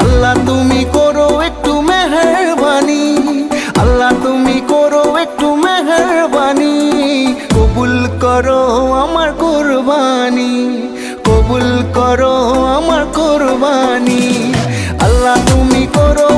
আল্লাহ তুমি করো একটু মেহেরবানি, আল্লাহ তুমি করো একটু মেহেরবানি, কবুল করো আমার কুরবানি, কবুল করো আমার কুরবানি। আল্লাহ তুমি করো